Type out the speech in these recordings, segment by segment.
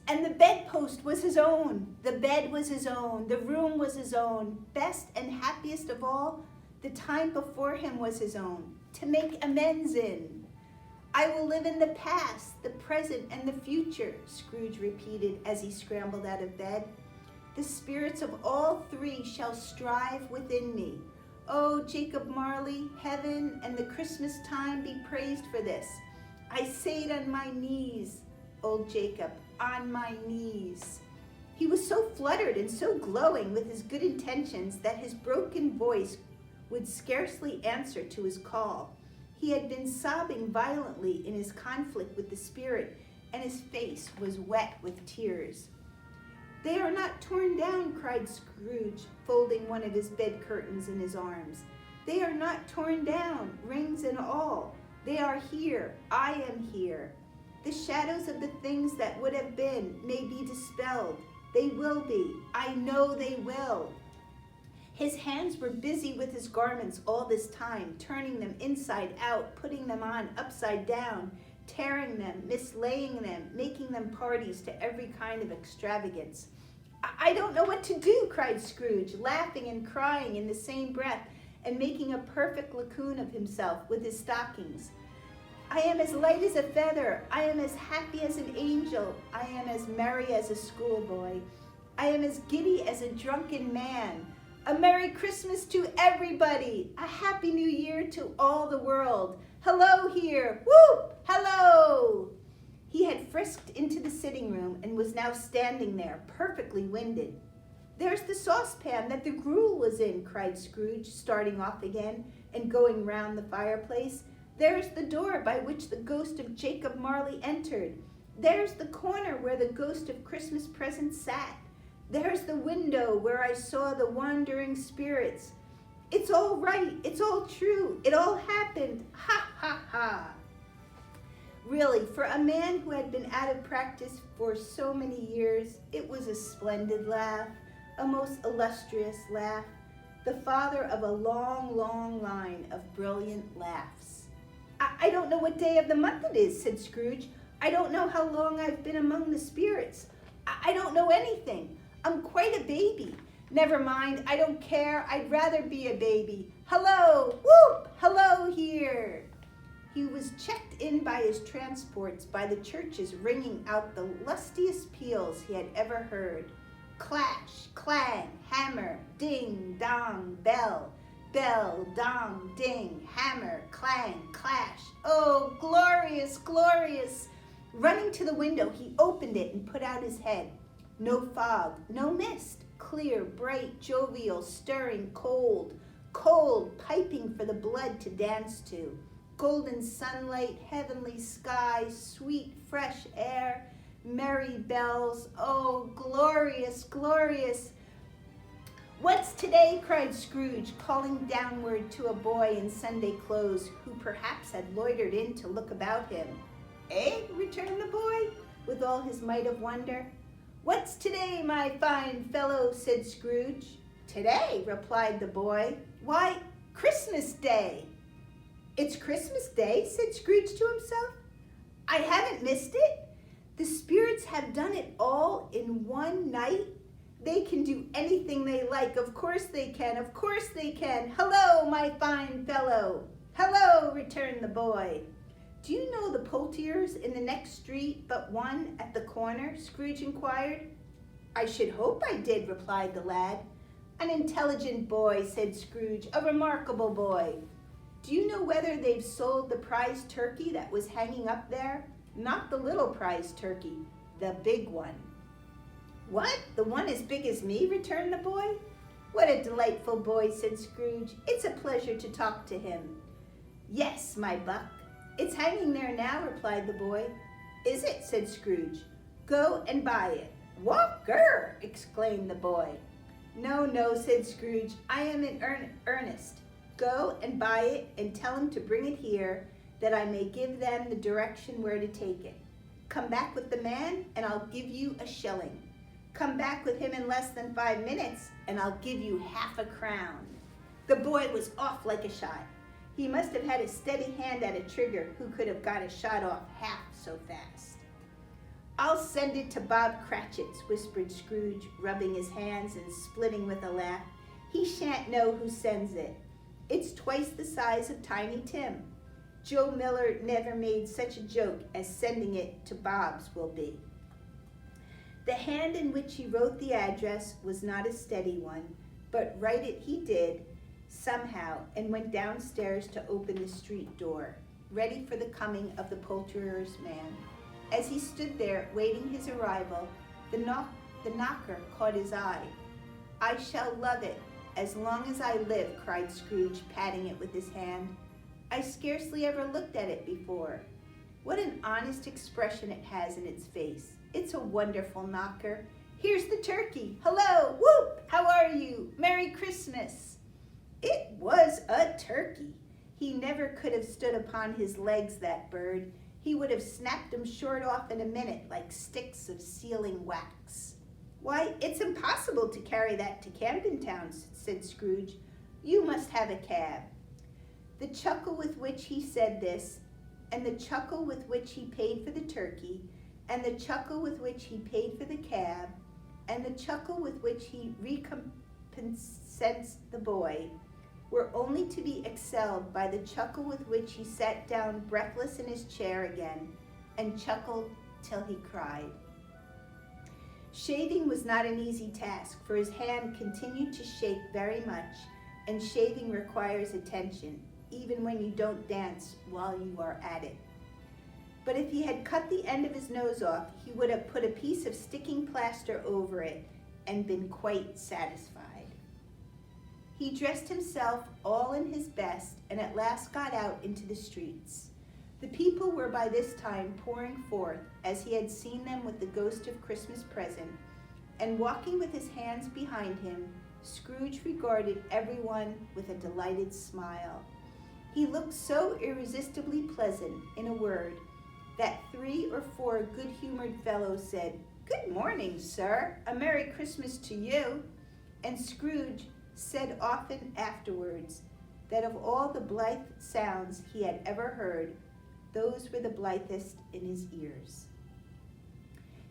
And the bedpost was his own. The bed was his own. The room was his own. Best and happiest of all, the time before him was his own, to make amends in. I will live in the past, the present, and the future, Scrooge repeated as he scrambled out of bed. The spirits of all three shall strive within me. Oh, Jacob Marley, heaven and the Christmas time be praised for this. I say it on my knees, old Jacob, on my knees. He was so fluttered and so glowing with his good intentions that his broken voice would scarcely answer to his call. He had been sobbing violently in his conflict with the spirit, and his face was wet with tears. They are not torn down, cried Scrooge, folding one of his bed curtains in his arms. They are not torn down, rings and all. They are here. I am here. The shadows of the things that would have been may be dispelled. They will be. I know they will. His hands were busy with his garments all this time, turning them inside out, putting them on upside down, tearing them, mislaying them, making them parties to every kind of extravagance. I don't know what to do, cried Scrooge, laughing and crying in the same breath and making a perfect lacoon of himself with his stockings. I am as light as a feather. I am as happy as an angel. I am as merry as a schoolboy. I am as giddy as a drunken man. A Merry Christmas to everybody. A Happy New Year to all the world. Hello here. Whoop! Hello! He had frisked into the sitting room and was now standing there, perfectly winded. There's the saucepan that the gruel was in, cried Scrooge, starting off again and going round the fireplace. There's the door by which the ghost of Jacob Marley entered. There's the corner where the ghost of Christmas present sat. There's the window where I saw the wandering spirits. It's all right. It's all true. It all happened. Ha, ha, ha. Really, for a man who had been out of practice for so many years, it was a splendid laugh, a most illustrious laugh, the father of a long, long line of brilliant laughs. I don't know what day of the month it is, said Scrooge. I don't know how long I've been among the spirits. I don't know anything. I'm quite a baby. Never mind, I don't care. I'd rather be a baby. Hello, whoop, hello here. He was checked in by his transports, by the churches ringing out the lustiest peals he had ever heard. Clash, clang, hammer, ding, dong, bell. Bell, dong, ding, hammer, clang, clash. Oh, glorious, glorious. Running to the window, he opened it and put out his head. No fog, no mist, clear, bright, jovial, stirring, cold, cold, piping for the blood to dance to. Golden sunlight, heavenly sky, sweet, fresh air, merry bells. Oh, glorious, glorious. What's today? Cried Scrooge, calling downward to a boy in Sunday clothes who perhaps had loitered in to look about him. Eh? Returned the boy, with all his might of wonder. What's today, my fine fellow? Said Scrooge. Today, replied the boy. Why, Christmas Day. It's Christmas Day, said Scrooge to himself. I haven't missed it. The spirits have done it all in one night. They can do anything they like. Of course they can. Of course they can. Hello, my fine fellow. Hello, returned the boy. Do you know the Poultiers in the next street but one at the corner? Scrooge inquired. I should hope I did, replied the lad. An intelligent boy, said Scrooge, a remarkable boy. Do you know whether they've sold the prize turkey that was hanging up there? Not the little prize turkey, the big one. What? The one as big as me? Returned the boy. What a delightful boy, said Scrooge. It's a pleasure to talk to him. Yes, my buck. It's hanging there now, replied the boy. Is it? Said Scrooge. Go and buy it. Walker! Exclaimed the boy. No, no, said Scrooge. I am in earnest. Go and buy it and tell him to bring it here, that I may give them the direction where to take it. Come back with the man, and I'll give you a shilling. Come back with him in less than 5 minutes, and I'll give you half a crown. The boy was off like a shot. He must have had a steady hand at a trigger who could have got a shot off half so fast. I'll send it to Bob Cratchit's, whispered Scrooge, rubbing his hands and splitting with a laugh. He shan't know who sends it. It's twice the size of Tiny Tim. Joe Miller never made such a joke as sending it to Bob's will be. The hand in which he wrote the address was not a steady one, but write it he did, somehow, and went downstairs to open the street door, ready for the coming of the poulterer's man. As he stood there, waiting his arrival, the knocker caught his eye. I shall love it as long as I live, cried Scrooge, patting it with his hand. I scarcely ever looked at it before. What an honest expression it has in its face. It's a wonderful knocker. Here's the turkey. Hello, whoop, how are you? Merry Christmas. It was a turkey. He never could have stood upon his legs, that bird. He would have snapped them short off in a minute like sticks of sealing wax. Why, it's impossible to carry that to Camden Town, said Scrooge. You must have a cab. The chuckle with which he said this, and the chuckle with which he paid for the turkey, and the chuckle with which he paid for the cab, and the chuckle with which he recompensated the boy, were only to be excelled by the chuckle with which he sat down breathless in his chair again, and chuckled till he cried. Shaving was not an easy task, for his hand continued to shake very much, and shaving requires attention, even when you don't dance while you are at it. But if he had cut the end of his nose off, he would have put a piece of sticking plaster over it and been quite satisfied. He dressed himself all in his best and at last got out into the streets. The people were by this time pouring forth, as he had seen them with the ghost of Christmas present, and walking with his hands behind him, Scrooge regarded everyone with a delighted smile. He looked so irresistibly pleasant, in a word, that 3 or 4 good-humored fellows said, "Good morning, sir. A Merry Christmas to you." And Scrooge said often afterwards that of all the blithe sounds he had ever heard, those were the blithest in his ears.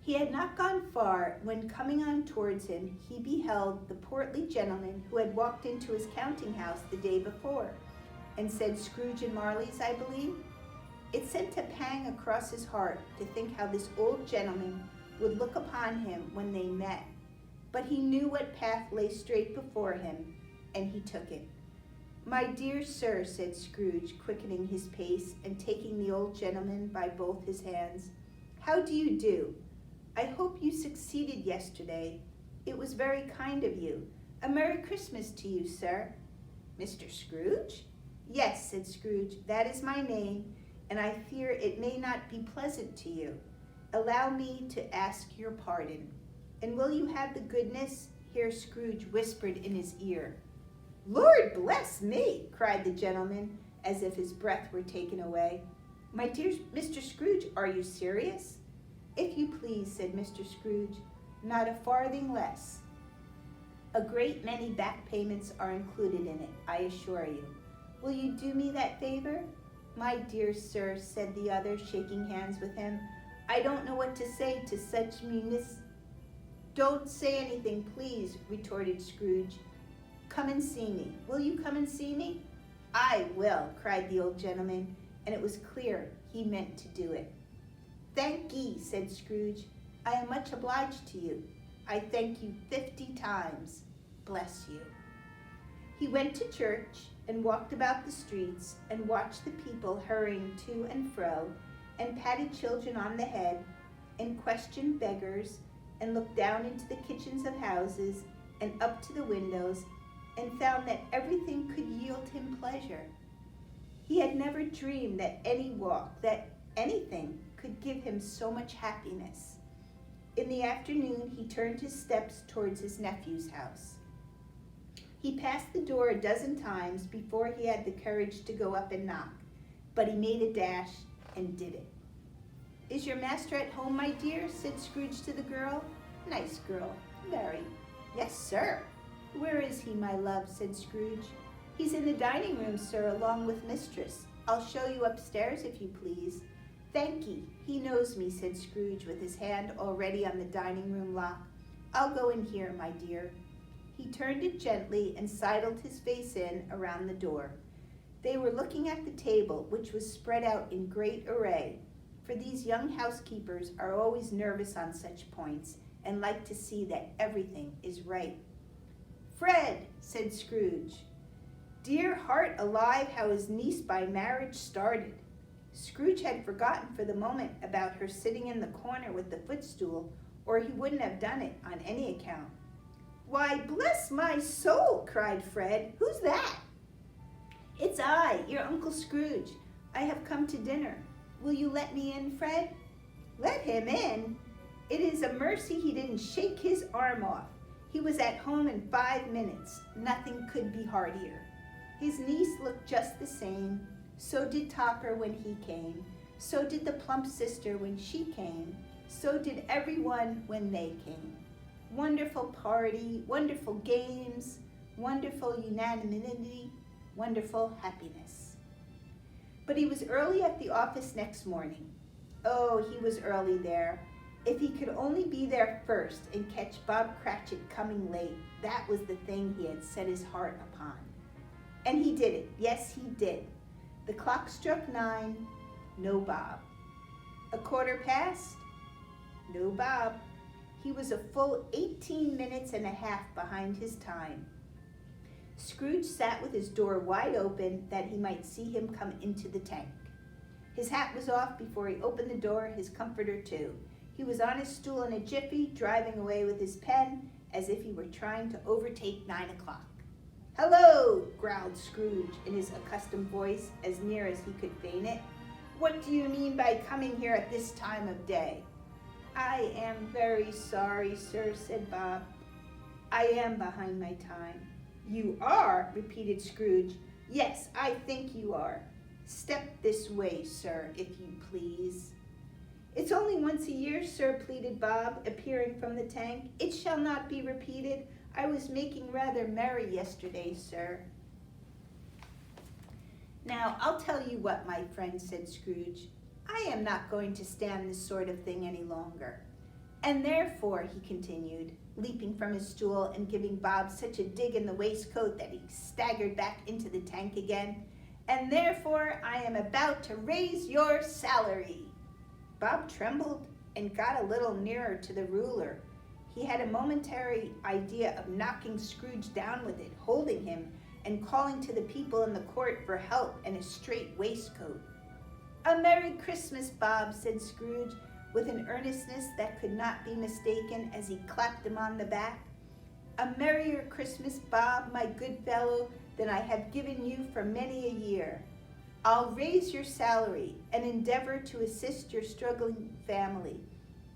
He had not gone far when, coming on towards him, he beheld the portly gentleman who had walked into his counting house the day before, and said, "Scrooge and Marley's, I believe?" It sent a pang across his heart to think how this old gentleman would look upon him when they met, but he knew what path lay straight before him, and he took it. "My dear sir," said Scrooge, quickening his pace and taking the old gentleman by both his hands, "how do you do? I hope you succeeded yesterday. It was very kind of you. A Merry Christmas to you, sir." "Mr. Scrooge?" "Yes," said Scrooge, "that is my name, and I fear it may not be pleasant to you. Allow me to ask your pardon. And will you have the goodness," here Scrooge whispered in his ear. "Lord bless me!" cried the gentleman, as if his breath were taken away. "My dear Mr. Scrooge, are you serious?" "If you please," said Mr. Scrooge, "not a farthing less. A great many back payments are included in it, I assure you. Will you do me that favor?" "My dear sir," said the other, shaking hands with him, "I don't know what to say to such "Don't say anything, please," retorted Scrooge. "Come and see me. Will you come and see me?" "I will," cried the old gentleman, and it was clear he meant to do it. "Thank ye," said Scrooge. "I am much obliged to you. I thank you 50 times. Bless you." He went to church and walked about the streets and watched the people hurrying to and fro, and patted children on the head, and questioned beggars, and looked down into the kitchens of houses and up to the windows, and found that everything could yield him pleasure. He had never dreamed that any walk, that anything, could give him so much happiness. In the afternoon, he turned his steps towards his nephew's house. He passed the door a dozen times before he had the courage to go up and knock, but he made a dash and did it. "Is your master at home, my dear?" said Scrooge to the girl. "Nice girl, very." "Yes, sir." "Where is he, my love?" said Scrooge. "He's in the dining room, sir, along with mistress. I'll show you upstairs, if you please." Thanky, he knows me, said Scrooge with his hand already on the dining room lock. I'll go in here, my dear. He turned it gently and sidled his face in around the door. They were looking at the table, which was spread out in great array, for these young housekeepers are always nervous on such points and like to see that everything is right. Fred, said Scrooge. Dear heart alive, how his niece by marriage started. Scrooge had forgotten for the moment about her sitting in the corner with the footstool, or he wouldn't have done it on any account. Why, bless my soul, cried Fred. Who's that? It's I, your Uncle Scrooge. I have come to dinner. Will you let me in, Fred? Let him in? It is a mercy he didn't shake his arm off. He was at home in 5 minutes. Nothing could be heartier. His niece looked just the same. So did Topper when he came. So did the plump sister when she came. So did everyone when they came. Wonderful party, wonderful games, wonderful unanimity, wonderful happiness. But he was early at the office next morning. Oh, he was early there. If he could only be there first and catch Bob Cratchit coming late, that was the thing he had set his heart upon. And he did it. Yes, he did. The clock struck 9. No Bob. 1/4 past. No Bob. He was a full 18 minutes and a half behind his time. Scrooge sat with his door wide open that he might see him come into the tank. His hat was off before he opened the door, his comforter too. He was on his stool in a jiffy, driving away with his pen as if he were trying to overtake 9 o'clock. Hello, growled Scrooge in his accustomed voice, as near as he could feign it. What do you mean by coming here at this time of day? I am very sorry, sir, said Bob. I am behind my time. You are, repeated Scrooge. Yes, I think you are. Step this way, sir, if you please. It's only once a year, sir, pleaded Bob, appearing from the tank. It shall not be repeated. I was making rather merry yesterday, sir. Now, I'll tell you what, my friend, said Scrooge. I am not going to stand this sort of thing any longer. And therefore, he continued, leaping from his stool and giving Bob such a dig in the waistcoat that he staggered back into the tank again, and therefore I am about to raise your salary. Bob trembled and got a little nearer to the ruler. He had a momentary idea of knocking Scrooge down with it, holding him, and calling to the people in the court for help and a straight waistcoat. A Merry Christmas, Bob, said Scrooge, with an earnestness that could not be mistaken as he clapped him on the back. A merrier Christmas, Bob, my good fellow, than I have given you for many a year. I'll raise your salary and endeavor to assist your struggling family,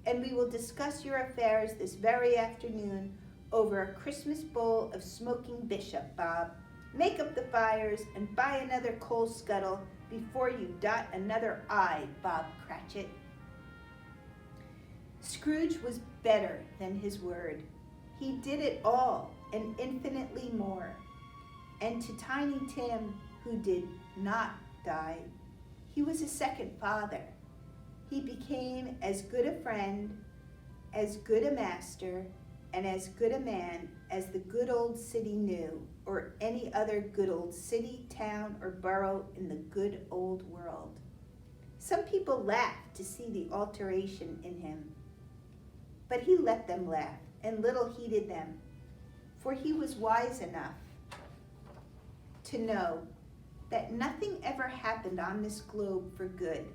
and we will discuss your affairs this very afternoon over a Christmas bowl of smoking bishop, Bob. Make up the fires and buy another coal scuttle before you dot another I, Bob Cratchit. Scrooge was better than his word. He did it all and infinitely more. And to Tiny Tim, who did not die, he was a second father. He became as good a friend, as good a master, and as good a man as the good old city knew, or any other good old city, town, or borough in the good old world. Some people laughed to see the alteration in him, but he let them laugh, and little heeded them, for he was wise enough to know that nothing ever happened on this globe for good,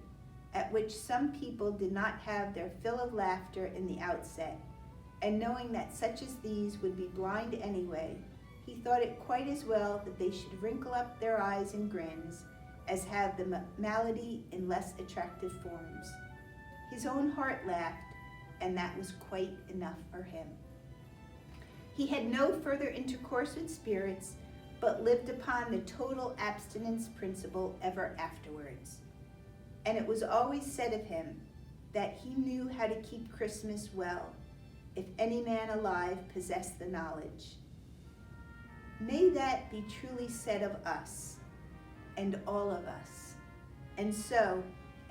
at which some people did not have their fill of laughter in the outset, and knowing that such as these would be blind anyway, he thought it quite as well that they should wrinkle up their eyes in grins as have the malady in less attractive forms. His own heart laughed, and that was quite enough for him. He had no further intercourse with spirits, but lived upon the total abstinence principle ever afterwards. And it was always said of him that he knew how to keep Christmas well, if any man alive possessed the knowledge. May that be truly said of us, and all of us. And so,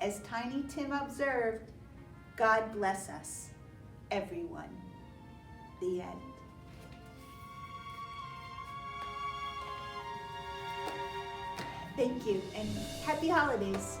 As Tiny Tim observed, God bless us, everyone. The end. Thank you, and happy holidays.